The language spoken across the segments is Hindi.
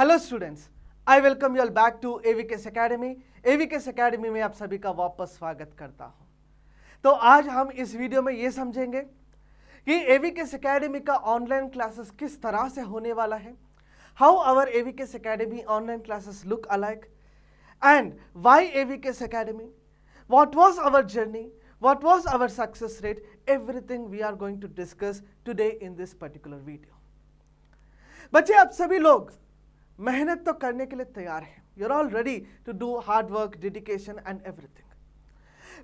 Hello students, I welcome you all back to AVKS Academy. AVKS Academy में आप सभी का वापस स्वागत करता हूं। तो आज हम इस वीडियो में ये समझेंगे कि एवीकेस एकेडमी का ऑनलाइन क्लासेस किस तरह से होने वाला है, how our AVKS Academy online classes look alike and why AVKS Academy, what was our journey, what was our success rate, everything we are going to discuss today in this particular video. बच्चे, आप सभी लोग मेहनत तो करने के लिए तैयार हैं. You're all ready to do hard work, dedication and everything.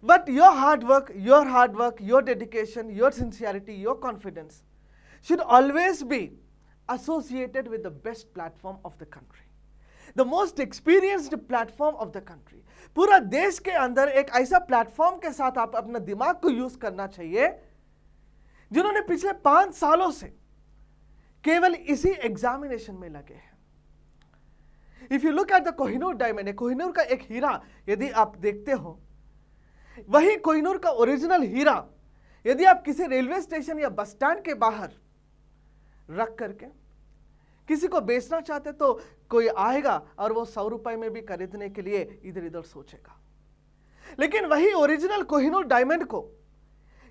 But your hard work, your dedication, your sincerity, your confidence should always be associated with the best platform of the country. The most experienced platform of the country. पूरा देश के अंदर एक ऐसा प्लेटफॉर्म के साथ आप अपना दिमाग को यूज करना चाहिए जिन्होंने पिछले 5 सालों से केवल इसी एग्जामिनेशन में लगे हैं. If you look at the Kohinoor diamond, Kohinoor का एक हीरा यदि आप देखते हो, वही कोहिनूर का ओरिजिनल हीरा यदि आप किसी रेलवे स्टेशन या बस स्टैंड के बाहर रख करके किसी को बेचना चाहते तो कोई आएगा और वो 100 रुपए में भी खरीदने के लिए इधर उधर सोचेगा. लेकिन वही ओरिजिनल कोहिनूर डायमंड को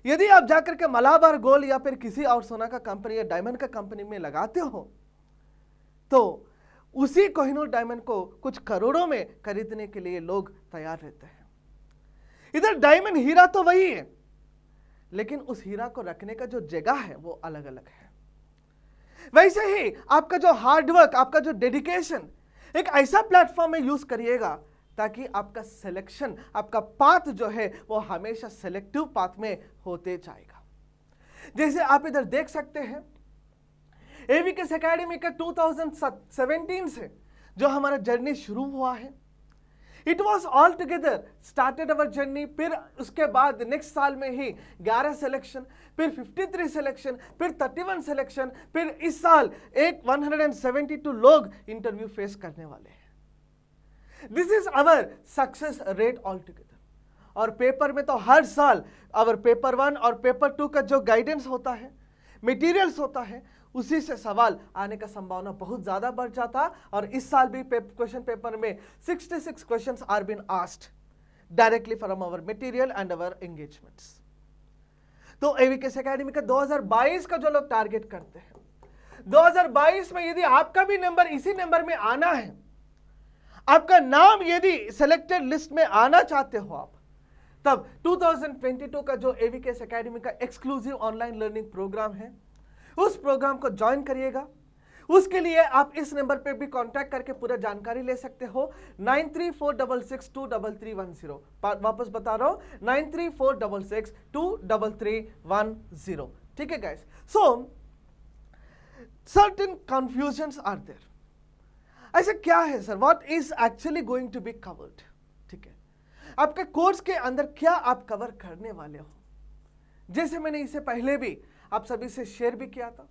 यदि आप जाकर के मलाबार गोल्ड या फिर किसी और सोना का कंपनी या डायमंड का कंपनी में लगाते हो तो उसी कोहिनूर डायमंड को कुछ करोड़ों में खरीदने के लिए लोग तैयार रहते हैं. इधर डायमंड हीरा तो वही है, लेकिन उस हीरा को रखने का जो जगह है वो अलग अलग है. वैसे ही आपका जो हार्डवर्क, आपका जो डेडिकेशन एक ऐसा प्लेटफॉर्म में यूज करिएगा ताकि आपका सिलेक्शन, आपका पाथ जो है वो हमेशा सिलेक्टिव पाथ में होते जाएगा. जैसे आप इधर देख सकते हैं, एवीकेस एकेडमी का 2017 से जो हमारा जर्नी शुरू हुआ है, it was all together started our journey. फिर उसके बाद नेक्स्ट साल में ही 11 सिलेक्शन, फिर 53 सिलेक्शन, फिर 31 सिलेक्शन, फिर इस साल 172 लोग इंटरव्यू फेस करने वाले हैं. This is our success rate all together. और पेपर में तो हर साल अवर पेपर 1 और पेपर 2 का जो गाइडेंस होता है, मटेरियल्स होता है, उसी से सवाल आने का संभावना बहुत ज्यादा बढ़ जाता. और इस साल भी क्वेश्चन पेपर में 66 questions are been asked directly from our material and our engagements. तो एवीकेस एकेडमी का 2022 का जो लोग टारगेट करते हैं, 2022 में यदि आपका भी नंबर इसी नंबर में आना है, आपका नाम यदि सिलेक्टेड लिस्ट में आना चाहते हो आप, तब 2022 का जो एवीकेस एकेडमी का एक्सक्लूसिव ऑनलाइन लर्निंग प्रोग्राम है, उस प्रोग्राम को ज्वाइन करिएगा. उसके लिए आप इस नंबर पे भी कांटेक्ट करके पूरा जानकारी ले सकते हो. 9346623310. वापस बता रहा हूं, 9346623310. ठीक है guys. So certain confusions are there. ऐसा क्या है sir, what is actually going to be covered? ठीक है, आपके कोर्स के अंदर क्या आप कवर करने वाले हो? जैसे मैंने इससे पहले भी आप सभी से शेयर भी किया था,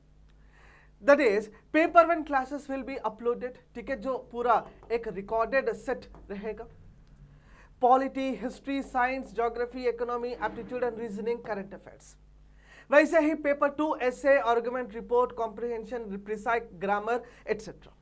that is paper 1 classes will be uploaded. ठीक है, जो पूरा एक रिकॉर्डेड सेट रहेगा. Polity, history, science, geography, economy, aptitude and reasoning, current affairs. वैसे ही paper 2 essay, argument, report, comprehension, precis, grammar etcetera.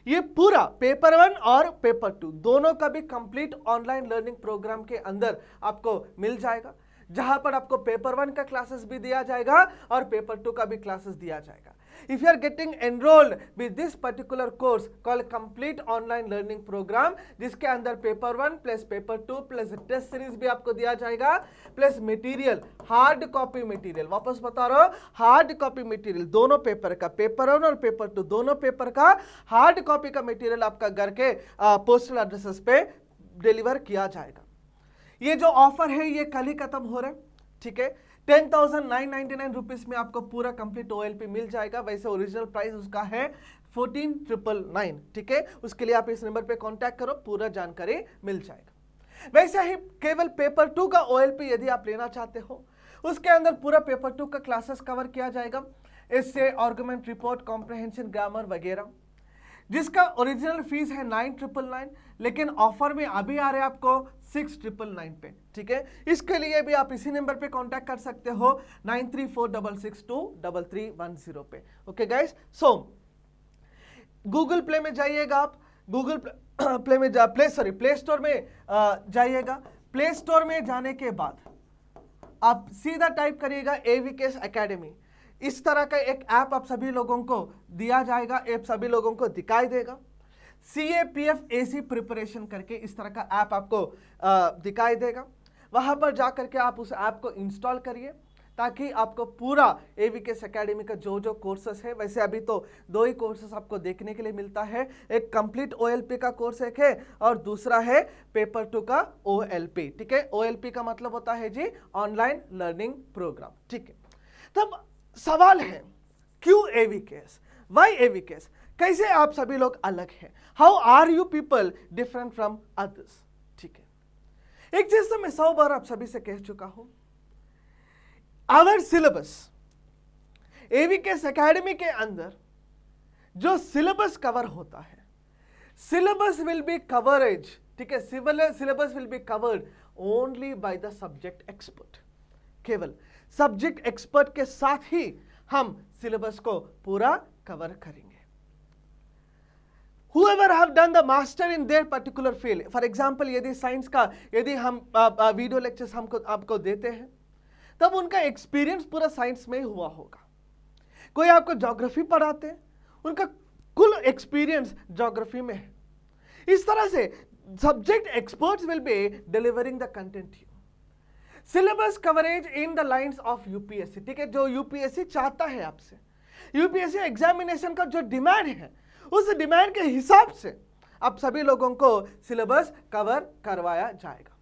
ये पूरा पेपर 1 और पेपर 2 दोनों का भी कंप्लीट ऑनलाइन लर्निंग प्रोग्राम के अंदर आपको मिल जाएगा, जहां पर आपको पेपर 1 का क्लासेस भी दिया जाएगा और पेपर 2 का भी क्लासेस दिया जाएगा. If you are getting enrolled with this particular course called complete online learning program, जिसके अंदर paper 1 plus paper 2 plus test series भी आपको दिया जाएगा, plus material, hard copy material. वापस बता रहा हूं, हार्ड कॉपी मटेरियल दोनों पेपर का, पेपर 1 और पेपर 2 दोनों पेपर का हार्ड कॉपी का मटेरियल आपका घर के पोस्टल एड्रेसेस पे डिलीवर किया जाएगा. ये जो ऑफर है ये कल ही खत्म हो रहा है. ठीक है, 10,999 रुपीज में आपको पूरा कंप्लीट OLP मिल जाएगा. वैसे ओरिजिनल प्राइस उसका है 14,999. ठीक है, उसके लिए आप इस नंबर पे कांटेक्ट करो, पूरा जानकारी मिल जाएगा. वैसे ही केवल पेपर 2 का OLP यदि आप लेना चाहते हो, उसके अंदर पूरा पेपर 2 का क्लासेस कवर किया जाएगा. इससे आर्गुमेंट, रिपोर्ट, कॉम्प्रिहेंशन, ग्रामर वगैरह, जिसका ओरिजिनल फीस है 9,999, लेकिन ऑफर में अभी आ रहे हैं आपको 6,999 पे. ठीक है, इसके लिए भी आप इसी नंबर पे कांटेक्ट कर सकते हो, 9346623310 पे. ओके गाइस, सो गूगल प्ले में जाइएगा आप, गूगल प्ले स्टोर में जाइएगा। प्ले स्टोर में जाने के बाद आप सीधा टाइप करिएगा एवीकेस एकेडमी। इस तरह का एक ऐप आप सभी लोगों को दिया जाएगा, ऐप सभी लोगों को दिखाई देगा। CAPF AC प्रिपरेशन करके इस तरह का ऐप आपको दिखाई देगा। वहां पर जाकर के आप उस ऐप को इंस्टॉल करिए ताकि आपको पूरा एवीकेस एकेडमी का जो कोर्सेस है, वैसे अभी तो 2 ही कोर्सेस आपको देखने के लिए मिलता है, एक कंप्लीट OLP का कोर्स एक है और दूसरा है पेपर 2 का OLP। ठीक है, OLP का मतलब होता है जी ऑनलाइन लर्निंग प्रोग्राम। ठीक है, तब सवाल है क्यों एवीकेस, वाई एवीकेस, कैसे आप सभी लोग अलग हैं, how are you people different from others. ठीक है, एक चीज तो मैं 100 बार आप सभी से कह चुका हूं, आवर सिलेबस एवीकेस एकेडमी के अंदर जो सिलेबस कवर होता है, सिलेबस विल बी कवरेज। ठीक है, syllabus will be covered only by the subject expert. केवल सब्जेक्ट एक्सपर्ट के साथ ही हम सिलेबस को पूरा कवर करेंगे। Whoever have done the master in their particular field, for example यदि साइंस का यदि हम वीडियो लेक्चर्स आपको देते हैं, तब उनका एक्सपीरियंस पूरा साइंस में हुआ होगा। कोई आपको ज्योग्राफी पढ़ाते हैं, उनका कुल एक्सपीरियंस ज्योग्राफी में है। इस तरह से subject experts will be delivering the content you. Syllabus coverage in the lines of UPSC. ठीक है, जो यूपीएससी चाहता है आपसे, यूपीएससी एग्जामिनेशन का जो डिमांड है, उस डिमांड के हिसाब से आप सभी लोगों को सिलेबस कवर करवाया जाएगा।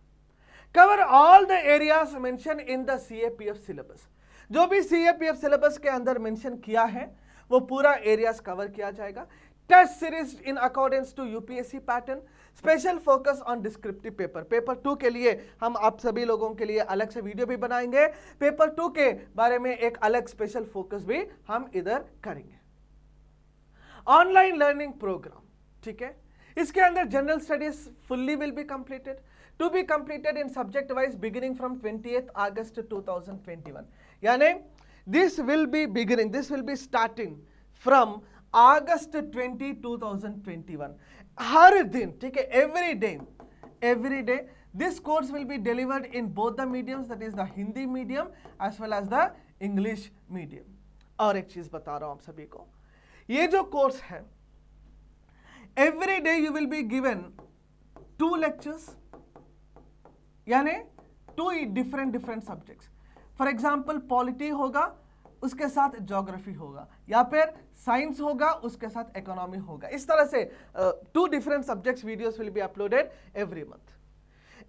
Cover all the areas mention in the CAPF syllabus. जो भी CAPF सिलेबस के अंदर मेंशन किया है वो पूरा एरियाज कवर किया जाएगा। Test series in accordance to UPSC pattern, special focus on descriptive paper. Paper 2 के लिए हम आप सभी लोगों के लिए अलग से वीडियो भी बनाएंगे, पेपर 2 के बारे में एक अलग स्पेशल फोकस भी हम इधर करेंगे। ऑनलाइन लर्निंग प्रोग्राम, ठीक है, इसके अंदर general studies fully will be completed, to be completed in subject wise beginning from 28 August 2021। यानी this will be starting from August 20, 2021। हर दिन, ठीक है, every day this course will be delivered in both the mediums, that is the Hindi medium as well as the English medium। और एक चीज बता रहा हूं आप सभी को, ये जो कोर्स है every day you will be given 2 lectures, यानी 2 different subjects। For example polity होगा, उसके साथ ज्योग्राफी होगा, या फिर साइंस होगा, उसके साथ इकोनॉमी होगा। इस तरह से 2 different subjects videos will be uploaded every month।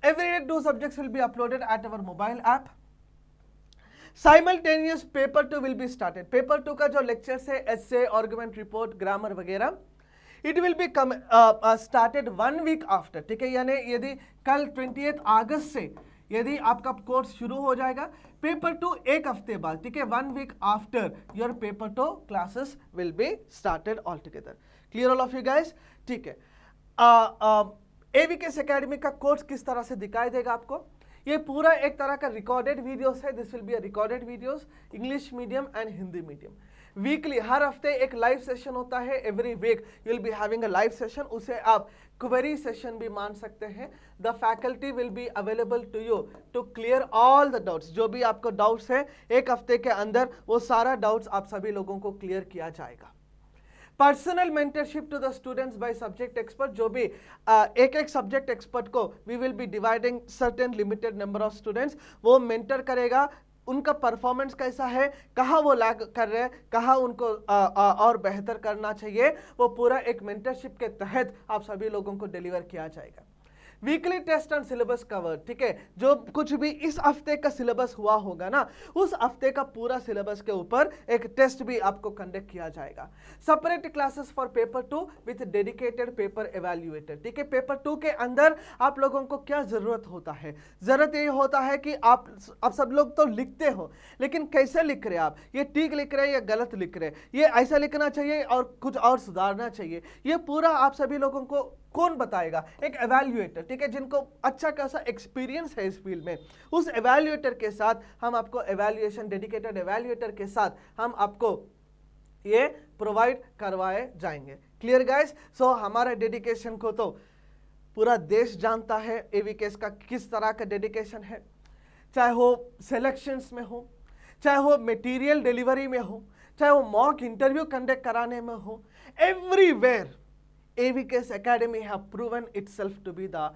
Every day 2 subjects will be uploaded at our mobile app। Simultaneous paper 2 will be started। Paper 2 का जो लेक्चर्स है, एसे, आर्गुमेंट, रिपोर्ट, ग्रामर वगैरह, it will be started 1 week after. ठीक है, यानी यदि कल 28 अगस्त से यदि आपका कोर्स शुरू हो जाएगा, पेपर 2 एक हफ्ते बाद, ठीक है, 1 week after your paper 2 classes will be started all together. Clear all of you guys? ठीक है, एवीकेस एकेडमी का कोर्स किस तरह से दिखाई देगा आपको? ये पूरा एक तरह का रिकॉर्डेड वीडियोस है। This will be a recorded videos, English medium and Hindi medium. Weekly, हर हफ्ते एक लाइव सेशन होता है। Every week you will be having a live session, उसे आप क्वेरी सेशन भी मान सकते हैं। The faculty will be available to you to clear all the doubts. जो भी आपको डाउट्स है, एक हफ्ते के अंदर वो सारा डाउट्स आप सभी लोगों को क्लियर किया जाएगा। Personal mentorship to the students by subject expert. जो भी एक सब्जेक्ट एक्सपर्ट को we will be dividing certain limited number of students, वो मेंटर करेगा। उनका परफॉर्मेंस कैसा है, कहाँ वो लैग कर रहे हैं, कहाँ उनको और बेहतर करना चाहिए, वो पूरा एक मेंटरशिप के तहत आप सभी लोगों को डिलीवर किया जाएगा। Weekly test and syllabus cover, ठीक है, जो कुछ भी इस हफ्ते का सिलेबस हुआ होगा ना, उस हफ्ते का पूरा सिलेबस के ऊपर एक टेस्ट भी आपको कंडक्ट किया जाएगा। Separate classes for paper 2 with dedicated paper evaluator. ठीक है, पेपर 2 के अंदर आप लोगों को क्या जरूरत होता है? जरूरत ये होता है कि आप सब लोग तो लिखते हो, लेकिन कैसे लिख रहे हैं आप? ये ठीक लिख रहे हैं या गलत लिख रहे हैं? ये ऐसा लिखना चाहिए और कुछ और सुधारना चाहिए। ये पूरा आप सभी लोगों को कौन बताएगा? एक एवेल्युएटर, ठीक है, जिनको अच्छा खासा एक्सपीरियंस है इस फील्ड में। उस एवेल्युएटर के साथ हम आपको एवेल्युएशन, डेडिकेटेड एवेल्युएटर के साथ हम आपको ये प्रोवाइड करवाए जाएंगे। Clear guys? सो हमारे डेडिकेशन को तो पूरा देश जानता है, एवीकेस का किस तरह का डेडिकेशन है, चाहे वो सिलेक्शंस में हो, चाहे वो मटेरियल डिलीवरी में हो, चाहे वो मॉक इंटरव्यू कंडक्ट कराने में हो, everywhere AVKS Academy have proven itself to be the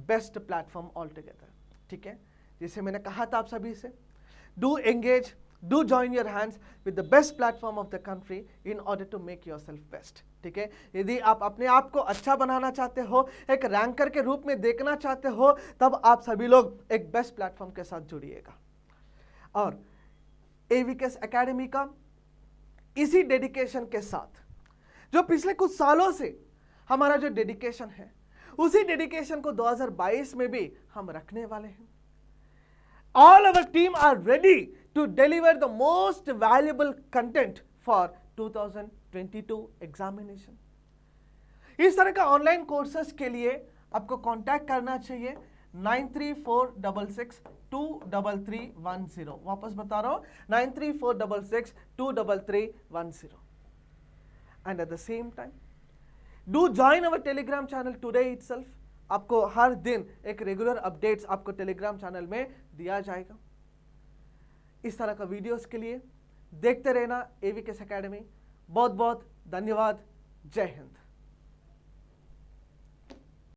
best platform all together. ठीक है, जैसे मैंने कहा था आप सभी से, do engage, do join your hands with the best platform of the country in order to make yourself best. ठीक है, यदि आप अपने आप को अच्छा बनाना चाहते हो, एक रैंकर के रूप में देखना चाहते हो, तब आप सभी लोग एक बेस्ट प्लेटफॉर्म के साथ जुड़िएगा। और एवीकेस एकेडमी का इसी डेडिकेशन के साथ जो पिछले कुछ सालों से हमारा जो डेडिकेशन है, उसी डेडिकेशन को 2022 में भी हम रखने वाले हैं। All our team are ready to deliver the most valuable content for 2022 examination. इस तरह का ऑनलाइन कोर्सेस के लिए आपको कांटेक्ट करना चाहिए 9346623310। वापस बता रहा हूं, 9346623310। And at the same time do join our Telegram channel today itself. आपको हर दिन एक रेगुलर अपडेट्स आपको टेलीग्राम चैनल में दिया जाएगा। इस तरह का वीडियोस के लिए देखते रहना एवीकेस एकेडमी। बहुत बहुत धन्यवाद। जय हिंद।